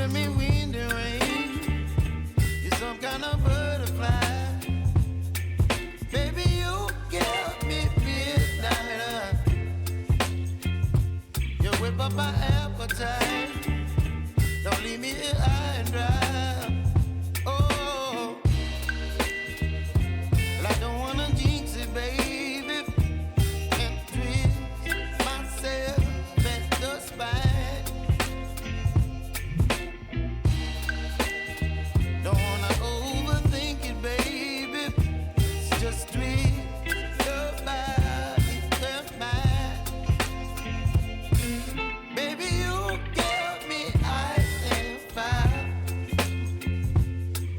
giving me wind and rain. You're some kind of butterfly. Baby, you give me midnight. You whip up my appetite. Don't leave me here high and dry. Oh, well, I don't wanna jinx it, baby, and twist myself at the spine. Don't wanna overthink it, baby. It's just twist your body and mine. Baby, you give me ice and fire.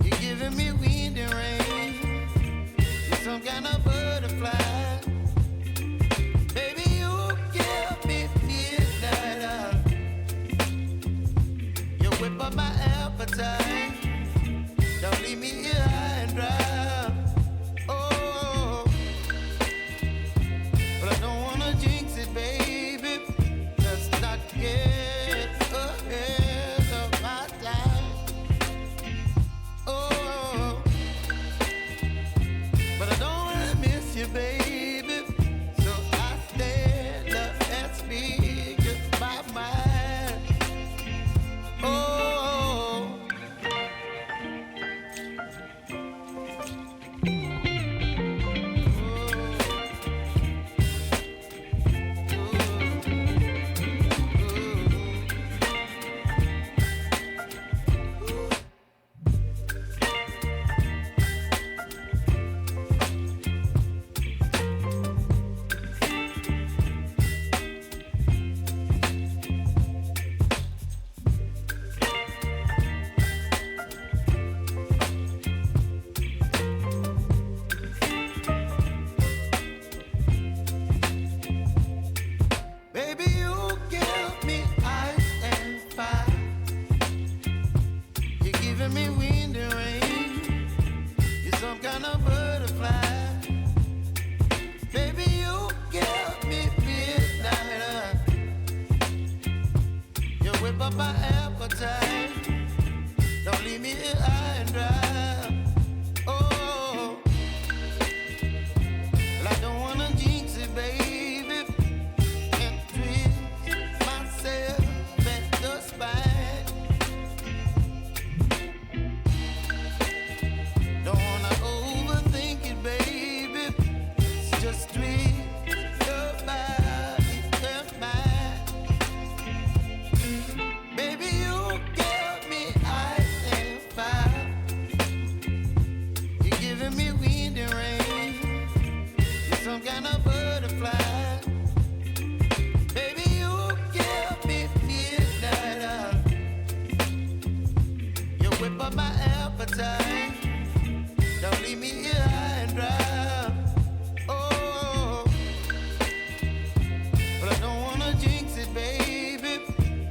You're giving me wind and rain. You're some kind of butterfly. Baby, you give me midnight. You whip up my appetite. Don't leave me here high and dry. Oh, but I don't wanna jinx it, baby. Let's not get ahead of my time. Oh, but I don't wanna miss you, baby. So I stand up and speak my mind. Oh. Baby, you give me ice and fire. You're giving me wind and rain. You're some kind of butterfly. Baby, you give me midnight. You whip up my appetite. Don't leave me here high and dry. Oh, well, I don't wanna jinx it, baby, and twist myself at the spine. Don't wanna overthink it, baby. It's just twist your body and mine. Baby, you give me ice and fire. You're giving me wind and rain. You're some kind of butterfly. Baby, you give me midnight. You whip up my appetite. Don't leave me here high and dry. Oh, but I don't wanna jinx it, baby.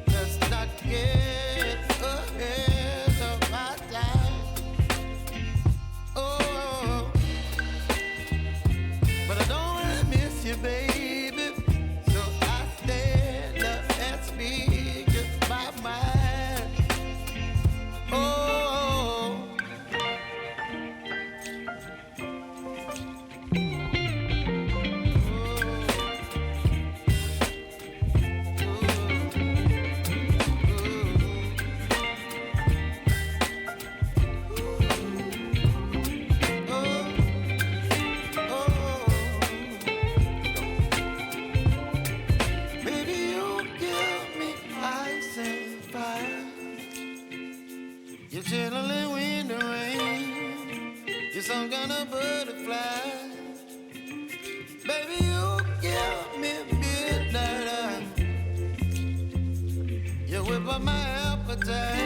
Let's not get ahead of my time. Oh, but I don't wanna miss you, baby. So I stand up and speak my mind. Oh. Baby, you give me ice and fire. You're chilling wind and rain. You're some kind of butterfly. Baby, you give me midnight. You whip up my appetite.